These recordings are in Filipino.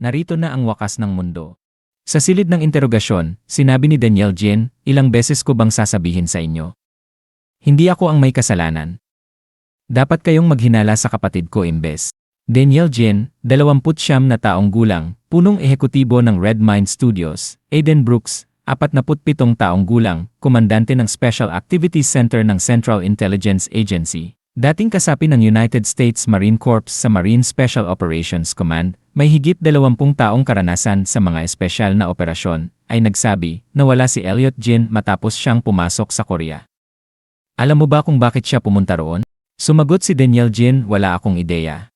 narito na ang wakas ng mundo. Sa silid ng interogasyon, sinabi ni Danielle Jin, ilang beses ko bang sasabihin sa inyo? Hindi ako ang may kasalanan. Dapat kayong maghinala sa kapatid ko imbes. Danielle Jin, 29 na taong gulang, punong ehekutibo ng Redmine Studios. Aiden Brooks, 47 taong gulang, komandante ng Special Activities Center ng Central Intelligence Agency. Dating kasapi ng United States Marine Corps sa Marine Special Operations Command, may higit 20 taong karanasan sa mga espesyal na operasyon, ay nagsabi na wala si Elliot Jin matapos siyang pumasok sa Korea. Alam mo ba kung bakit siya pumunta roon? Sumagot si Danielle Jin, wala akong ideya.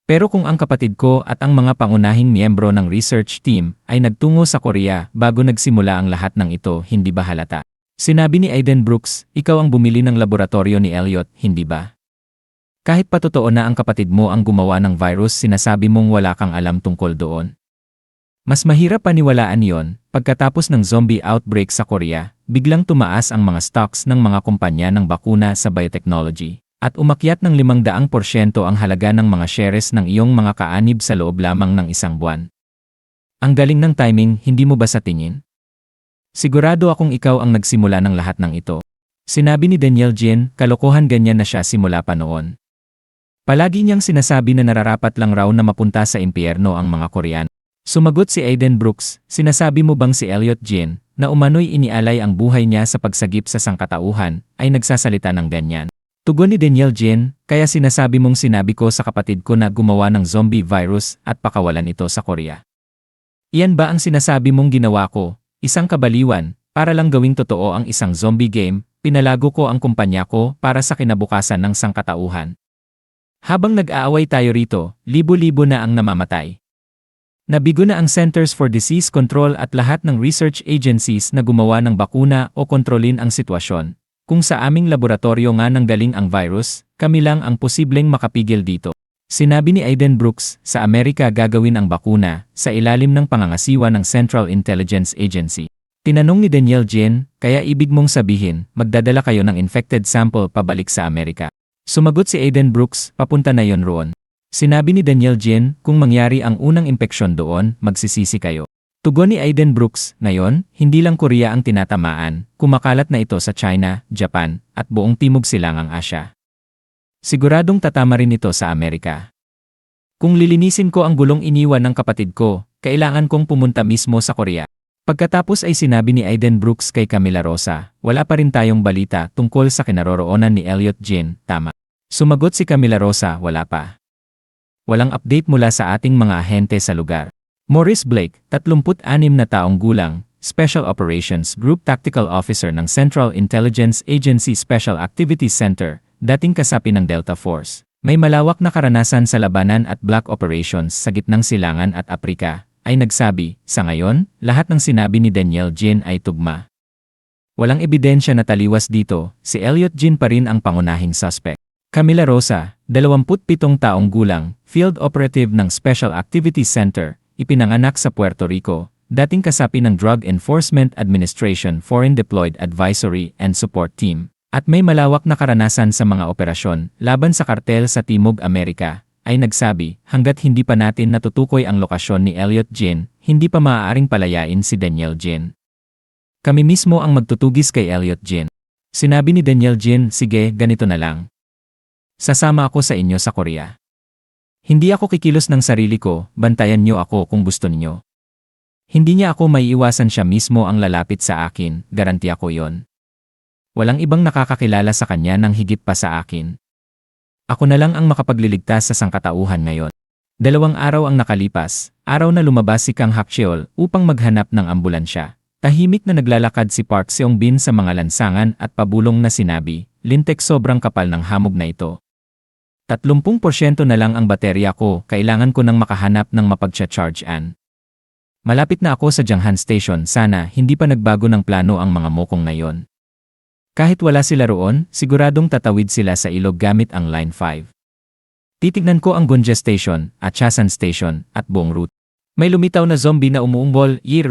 Pero kung ang kapatid ko at ang mga pangunahing miyembro ng research team ay nagtungo sa Korea bago nagsimula ang lahat ng ito, hindi ba halata? Sinabi ni Aiden Brooks, ikaw ang bumili ng laboratorio ni Elliot, hindi ba? Kahit pa totoo na ang kapatid mo ang gumawa ng virus, sinasabi mong wala kang alam tungkol doon. Mas mahirap paniwalaan yon, pagkatapos ng zombie outbreak sa Korea, biglang tumaas ang mga stocks ng mga kumpanya ng bakuna sa biotechnology, at umakyat ng 500% ang halaga ng mga shares ng iyong mga kaanib sa loob lamang ng isang buwan. Ang galing ng timing, hindi mo ba sa tingin? Sigurado akong ikaw ang nagsimula ng lahat ng ito. Sinabi ni Danielle Jin, kalokohan, ganyan na siya simula pa noon. Palagi niyang sinasabi na nararapat lang raw na mapunta sa impyerno ang mga Koreano. Sumagot si Aiden Brooks, sinasabi mo bang si Elliot Jin, na umano'y inialay ang buhay niya sa pagsagip sa sangkatauhan, ay nagsasalita ng ganyan? Tugon ni Danielle Jin, kaya sinasabi mong sinabi ko sa kapatid ko na gumawa ng zombie virus at pakawalan ito sa Korea. Iyan ba ang sinasabi mong ginawa ko? Isang kabaliwan, para lang gawing totoo ang isang zombie game, pinalago ko ang kumpanya ko para sa kinabukasan ng sangkatauhan. Habang nag-aaway tayo rito, libo-libo na ang namamatay. Nabigo na ang Centers for Disease Control at lahat ng research agencies na gumawa ng bakuna o kontrolin ang sitwasyon. Kung sa aming laboratorio nga nanggaling ang virus, kami lang ang posibleng makapigil dito. Sinabi ni Aiden Brooks, sa Amerika gagawin ang bakuna, sa ilalim ng pangangasiwa ng Central Intelligence Agency. Tinanong ni Danielle Jin, kaya ibig mong sabihin, magdadala kayo ng infected sample pabalik sa Amerika? Sumagot si Aiden Brooks, papunta na yon roon. Sinabi ni Danielle Jin, kung mangyari ang unang impeksyon doon, magsisisi kayo. Tugon ni Aiden Brooks, ngayon, hindi lang Korea ang tinatamaan, kumakalat na ito sa China, Japan, at buong Timog Silangang Asya. Siguradong tatama rin ito sa Amerika. Kung lilinisin ko ang gulong iniwan ng kapatid ko, kailangan kong pumunta mismo sa Korea. Pagkatapos ay sinabi ni Aiden Brooks kay Camila Rosa, wala pa rin tayong balita tungkol sa kinaroroonan ni Elliot Jin, tama? Sumagot si Camila Rosa, wala pa. Walang update mula sa ating mga ahente sa lugar. Maurice Blake, 36 na taong gulang, Special Operations Group Tactical Officer ng Central Intelligence Agency Special Activities Center, dating kasapi ng Delta Force, may malawak na karanasan sa labanan at black operations sa gitnang silangan at Aprika, ay nagsabi, sa ngayon, lahat ng sinabi ni Danielle Jin ay tugma. Walang ebidensya na taliwas dito, si Elliot Jin pa rin ang pangunahing suspect. Camila Rosa, 27 taong gulang, Field Operative ng Special Activities Center, ipinanganak sa Puerto Rico, dating kasapi ng Drug Enforcement Administration Foreign Deployed Advisory and Support Team. At may malawak na karanasan sa mga operasyon laban sa kartel sa Timog Amerika, ay nagsabi, hanggat hindi pa natin natutukoy ang lokasyon ni Elliot Jin, hindi pa maaaring palayain si Danielle Jin. Kami mismo ang magtutugis kay Elliot Jin. Sinabi ni Danielle Jin, sige, ganito na lang. Sasama ako sa inyo sa Korea. Hindi ako kikilos ng sarili ko, bantayan niyo ako kung gusto niyo. Hindi niya ako maiiwasan, siya mismo ang lalapit sa akin, garantiya ko yon. Walang ibang nakakakilala sa kanya ng higit pa sa akin. Ako na lang ang makapagliligtas sa sangkatauhan ngayon. 2 araw ang nakalipas, araw na lumabas si Kang Hakcheol upang maghanap ng ambulansya. Tahimik na naglalakad si Park Seong-bin sa mga lansangan at pabulong na sinabi, lintek, sobrang kapal ng hamog na ito. 30% na lang ang baterya ko, kailangan ko nang makahanap ng mapagcha-charge-an. Malapit na ako sa Janghan Station, sana hindi pa nagbago ng plano ang mga mokong na yon. Kahit wala sila roon, siguradong tatawid sila sa ilog gamit ang Line 5. Titignan ko ang Gunja Station, Achasan Station, at buong route. May lumitaw na zombie na umuumbol, yir.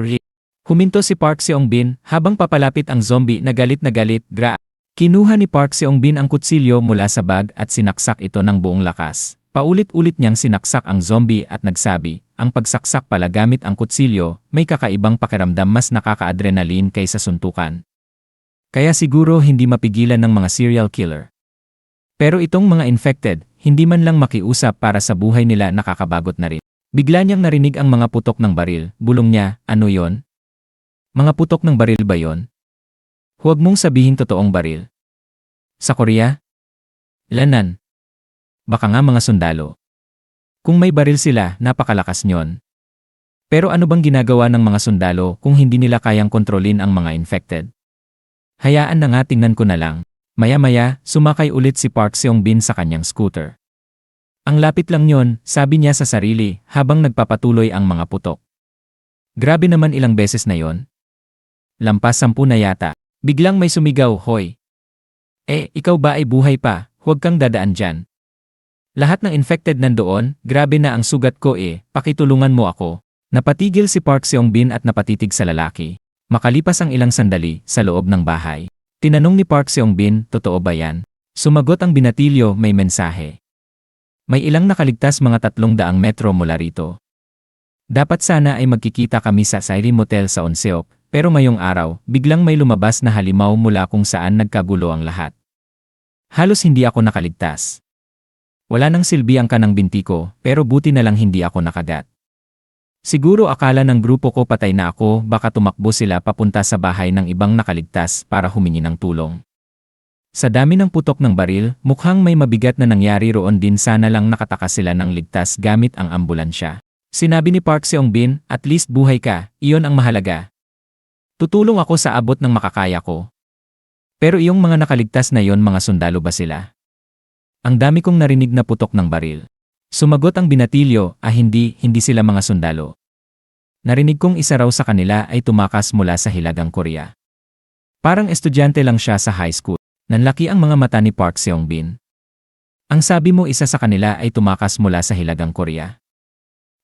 Huminto si Park Seong-bin habang papalapit ang zombie na galit, Kinuha ni Park Seong-bin ang kutsilyo mula sa bag at sinaksak ito ng buong lakas. Paulit-ulit niyang sinaksak ang zombie at nagsabi, ang pagsaksak pala gamit ang kutsilyo, may kakaibang pakiramdam mas nakaka-adrenaline kaysa suntukan. Kaya siguro hindi mapigilan ng mga serial killer. Pero itong mga infected, hindi man lang makiusap para sa buhay nila nakakabagot na rin. Bigla niyang narinig ang mga putok ng baril, bulong niya, ano yon? Mga putok ng baril ba yon? Huwag mong sabihin totoong baril. Sa Korea? Lanan. Baka nga mga sundalo. Kung may baril sila, napakalakas nyon. Pero ano bang ginagawa ng mga sundalo kung hindi nila kayang kontrolin ang mga infected? Hayaan na nga, tingnan ko na lang. Maya-maya, sumakay ulit si Park Seong-bin sa kanyang scooter. Ang lapit lang yon, sabi niya sa sarili habang nagpapatuloy ang mga putok. Grabe naman, ilang beses na yon. Lampas 10 na yata. Biglang may sumigaw, hoy. Ikaw ba ay buhay pa? Huwag kang dadaan dyan. Lahat ng infected nandoon, grabe na ang sugat ko pakitulungan mo ako. Napatigil si Park Seong-bin at napatitig sa lalaki. Makalipas ang ilang sandali, sa loob ng bahay. Tinanong ni Park Seong-bin, totoo ba yan? Sumagot ang binatilyo, may mensahe. May ilang nakaligtas, mga 300 metro mula rito. Dapat sana ay magkikita kami sa Sairi Motel sa Onseok, pero ngayong araw, biglang may lumabas na halimaw mula kung saan nagkagulo ang lahat. Halos hindi ako nakaligtas. Wala nang silbi ang kanang binti ko, pero buti na lang hindi ako nakagat. Siguro akala ng grupo ko patay na ako, baka tumakbo sila papunta sa bahay ng ibang nakaligtas para humingi ng tulong. Sa dami ng putok ng baril, mukhang may mabigat na nangyari roon din, sana lang nakatakas sila ng ligtas gamit ang ambulansya. Sinabi ni Park Seong-bin, at least buhay ka, iyon ang mahalaga. Tutulong ako sa abot ng makakaya ko. Pero iyong mga nakaligtas na yon, mga sundalo ba sila? Ang dami kong narinig na putok ng baril. Sumagot ang binatilyo, hindi sila mga sundalo. Narinig kong isa raw sa kanila ay tumakas mula sa Hilagang Korea. Parang estudyante lang siya sa high school. Nanlaki ang mga mata ni Park Seong-bin. Ang sabi mo isa sa kanila ay tumakas mula sa Hilagang Korea.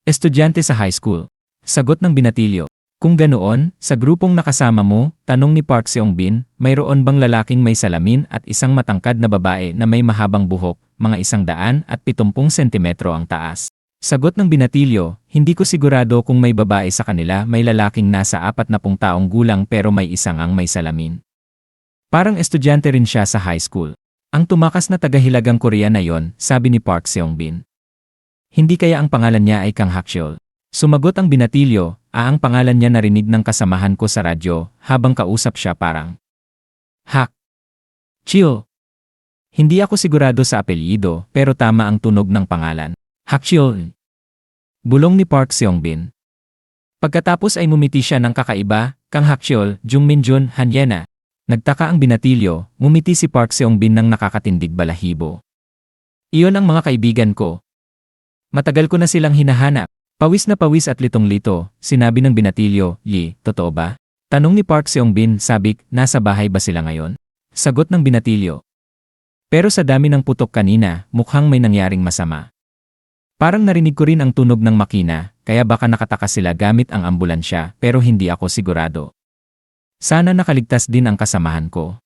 Estudyante sa high school. Sagot ng binatilyo. Kung ganoon, sa grupong nakasama mo, tanong ni Park Seong-bin, mayroon bang lalaking may salamin at isang matangkad na babae na may mahabang buhok, mga 170 sentimetro ang taas? Sagot ng binatilyo, hindi ko sigurado kung may babae sa kanila, may lalaking nasa 40 taong gulang pero may isang ang may salamin. Parang estudyante rin siya sa high school. Ang tumakas na taga-Hilagang Korea na yon, sabi ni Park Seong-bin. Hindi kaya ang pangalan niya ay Kang Hakcheol? Sumagot ang binatilyo, ang pangalan niya narinig ng kasamahan ko sa radyo habang kausap siya, parang Hak. Chill. Hindi ako sigurado sa apelyido pero tama ang tunog ng pangalan. Hakcheol. Bulong ni Park Seong-bin. Pagkatapos ay mumiti siya ng kakaiba, Kang Hakcheol, Jungminjun, Hanyena. Nagtaka ang binatilyo, ngumiti si Park Seong-bin ng nakakatindig balahibo. Iyon ang mga kaibigan ko. Matagal ko na silang hinahanap. Pawis na pawis at litong-lito, sinabi ng binatilyo, totoo ba? Tanong ni Park Seong-bin, sabik, nasa bahay ba sila ngayon? Sagot ng binatilyo. Pero sa dami ng putok kanina, mukhang may nangyaring masama. Parang narinig ko rin ang tunog ng makina, kaya baka nakatakas sila gamit ang ambulansya, pero hindi ako sigurado. Sana nakaligtas din ang kasamahan ko.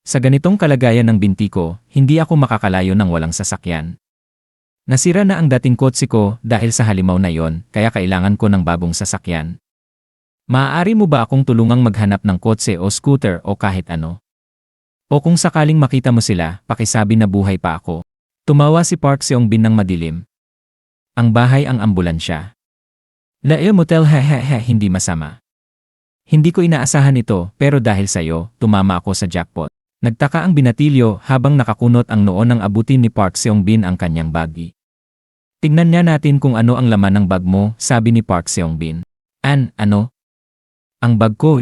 Sa ganitong kalagayan ng binti ko, hindi ako makakalayo ng walang sasakyan. Nasira na ang dating kotse ko dahil sa halimaw na yon, kaya kailangan ko ng bagong sasakyan. Maaari mo ba akong tulungang maghanap ng kotse o scooter o kahit ano? O kung sakaling makita mo sila, pakisabi na buhay pa ako. Tumawa si Park Seong-bin ng madilim. Ang bahay ang ambulansya. Lae Motel, hindi masama. Hindi ko inaasahan ito, pero dahil sa'yo, tumama ako sa jackpot. Nagtaka ang binatilyo habang nakakunot ang noo ng abutin ni Park Seong-bin ang kanyang bagi. Tignan niya natin kung ano ang laman ng bag mo, sabi ni Park Seong-bin. Ano? Ang bag ko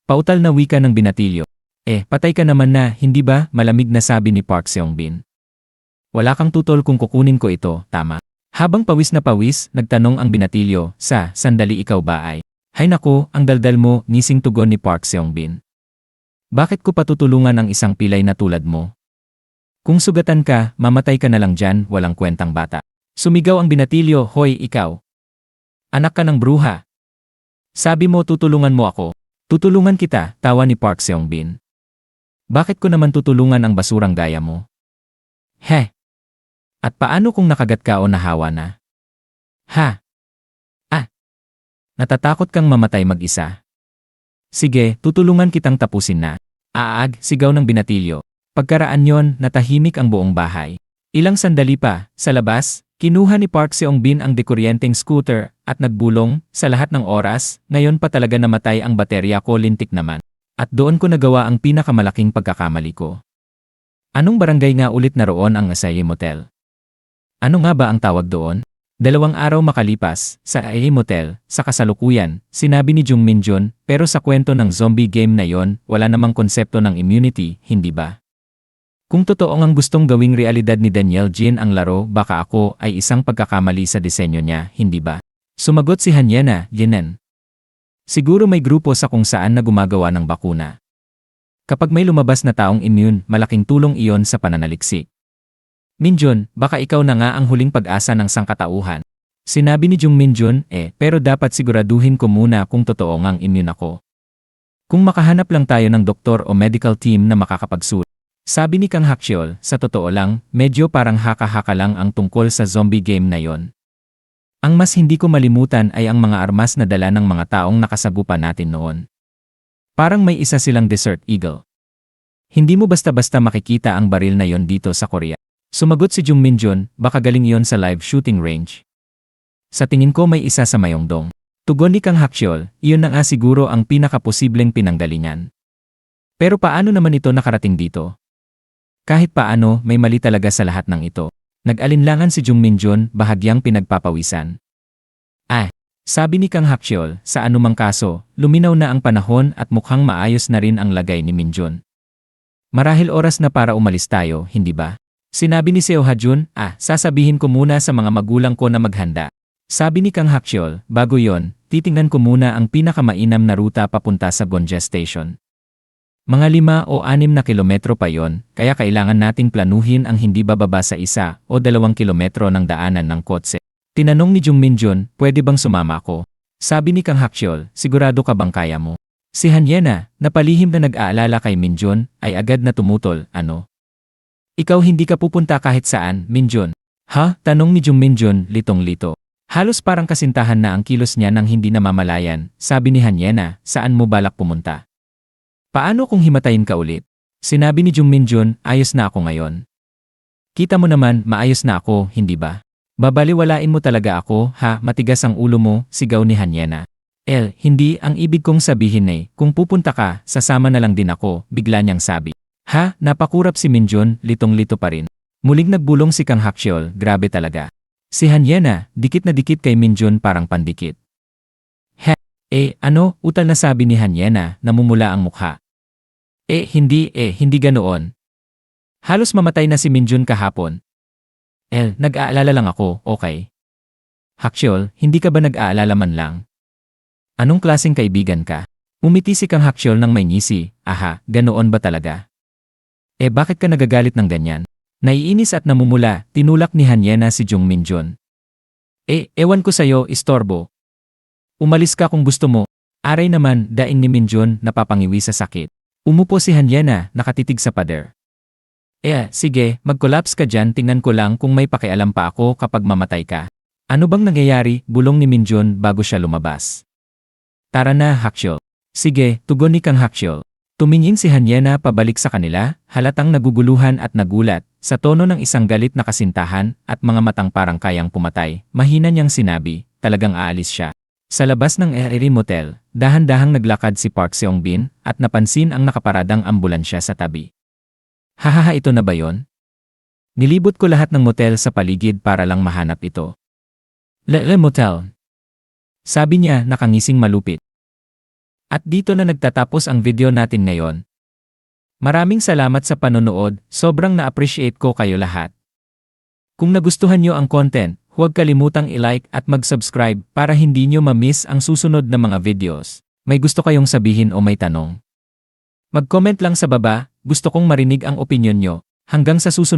Pautal na wika ng binatilyo. Patay ka naman na, hindi ba? Malamig na sabi ni Park Seong-bin. Wala kang tutol kung kukunin ko ito, tama? Habang pawis na pawis, nagtanong ang binatilyo, sandali ikaw ba ay? Hay nako, ang daldal mo, nising tugon ni Park Seong-bin. Bakit ko patutulungan ang isang pilay na tulad mo? Kung sugatan ka, mamatay ka na lang dyan, walang kwentang bata. Sumigaw ang binatilyo, hoy ikaw. Anak ka ng bruha. Sabi mo tutulungan mo ako. Tutulungan kita, tawa ni Park Seong-bin. Bakit ko naman tutulungan ang basurang gaya mo? At paano kung nakagat ka o nahawa na? Ha? Ah, natatakot kang mamatay mag-isa? Sige, tutulungan kitang tapusin na. Aag, sigaw ng binatilyo. Pagkaraan yon, natahimik ang buong bahay. Ilang sandali pa, sa labas, kinuha ni Park Seong-bin ang dekuryenteng scooter at nagbulong, sa lahat ng oras, ngayon pa talaga namatay ang baterya ko, lintik naman. At doon ko nagawa ang pinakamalaking pagkakamali ko. Anong barangay nga ulit na roon ang Asahi Motel? Ano nga ba ang tawag doon? 2 araw makalipas, sa Asahi Motel, sa kasalukuyan, sinabi ni Jung Min-jun, pero sa kwento ng zombie game na yon, wala namang konsepto ng immunity, hindi ba? Kung totoo ang gustong gawing realidad ni Daniel Jin ang laro, baka ako ay isang pagkakamali sa disenyo niya, hindi ba? Sumagot si Hanyena, Jinen. Siguro may grupo sa kung saan na gumagawa ng bakuna. Kapag may lumabas na taong immune, malaking tulong iyon sa pananaliksik. Minjun, baka ikaw na nga ang huling pag-asa ng sangkatauhan. Sinabi ni Jung Minjun, pero dapat siguraduhin ko muna kung totoo ngang immune ako. Kung makahanap lang tayo ng doktor o medical team na makakapagsulat. Sabi ni Kang Hakcheol, sa totoo lang, medyo parang haka-haka lang ang tungkol sa zombie game na yon. Ang mas hindi ko malimutan ay ang mga armas na dala ng mga taong nakasagupa natin noon. Parang may isa silang Desert Eagle. Hindi mo basta-basta makikita ang baril na yon dito sa Korea. Sumagot si Jung Minjun, baka galing yon sa live shooting range. Sa tingin ko may isa sa Mayongdong. Tugon ni Kang Hakcheol, iyon na nga siguro ang pinakaposibleng pinanggalingan. Pero paano naman ito nakarating dito? Kahit paano, may mali talaga sa lahat ng ito. Nag-alinlangan si Jung Minjun, bahagyang pinagpapawisan. Sabi ni Kang Hakcheol, sa anumang kaso, luminaw na ang panahon at mukhang maayos na rin ang lagay ni Minjun. Marahil oras na para umalis tayo, hindi ba? Sinabi ni Seo Ha-jun, sasabihin ko muna sa mga magulang ko na maghanda. Sabi ni Kang Hakcheol, bago yon, titingnan ko muna ang pinakamainam na ruta papunta sa Gonja Station. Mga 5 o 6 na kilometro pa yon, kaya kailangan nating planuhin ang hindi bababa sa 1 o 2 kilometro ng daanan ng kotse. Tinanong ni Jung Minjun, pwede bang sumama ako? Sabi ni Kang Hakcheol, sigurado ka bang kaya mo? Si Hanyena, na palihim na nag-aalala kay Minjun, ay agad na tumutol, ano? Ikaw hindi ka pupunta kahit saan, Minjun. Ha? Tanong ni Jung Minjun, litong-lito. Halos parang kasintahan na ang kilos niya nang hindi namamalayan. Sabi ni Hanyena, saan mo balak pumunta? Paano kung himatayin ka ulit? Sinabi ni Jung Minjun, ayos na ako ngayon. Kita mo naman, maayos na ako, hindi ba? Babaliwalain mo talaga ako, ha? Matigas ang ulo mo, sigaw ni Hanyena. Hindi, ang ibig kong sabihin kung pupunta ka, sasama na lang din ako, bigla niyang sabi. Ha? Napakurap si Minjun, litong-lito pa rin. Muling nagbulong si Kang Hakcheol, grabe talaga. Si Hanyena, dikit na dikit kay Minjun parang pandikit. Ano? Utal na sabi ni Hanyena, namumula ang mukha. Hindi ganoon. Halos mamatay na si Minjun kahapon. Nag-aalala lang ako, okay. Hakcheol, hindi ka ba nag-aalala man lang? Anong klaseng kaibigan ka? Umiti si Kang Hakcheol ng may ngisi, ganoon ba talaga? Bakit ka nagagalit ng ganyan? Naiinis at namumula, tinulak ni Hanyena si Jung Minjun. Ewan ko sa'yo, istorbo. Umalis ka kung gusto mo. Aray naman, daing ni Minjun, napapangiwi sa sakit. Umupo si Hanyena, nakatitig sa pader. Sige, mag-collapse ka dyan, tingnan ko lang kung may pakialam pa ako kapag mamatay ka. Ano bang nangyayari? Bulong ni Minjun bago siya lumabas. Tara na, Hakcheol. Sige, tugon ni Kang Hakcheol. Tumingin si Hanyena pabalik sa kanila, halatang naguguluhan at nagulat, sa tono ng isang galit na kasintahan at mga matang parang kayang pumatay. Mahina niyang sinabi, talagang aalis siya. Sa labas ng Asahi Motel, dahan-dahang naglakad si Park Seong-bin at napansin ang nakaparadang ambulansya sa tabi. Hahaha, ito na ba yon? Nilibot ko lahat ng motel sa paligid para lang mahanap ito. Le Motel. Sabi niya, nakangising malupit. At dito na nagtatapos ang video natin ngayon. Maraming salamat sa panonood, sobrang na-appreciate ko kayo lahat. Kung nagustuhan nyo ang content, huwag kalimutang i-like at mag-subscribe para hindi nyo ma-miss ang susunod na mga videos. May gusto kayong sabihin o may tanong? Mag-comment lang sa baba, gusto kong marinig ang opinyon nyo. Hanggang sa susunod.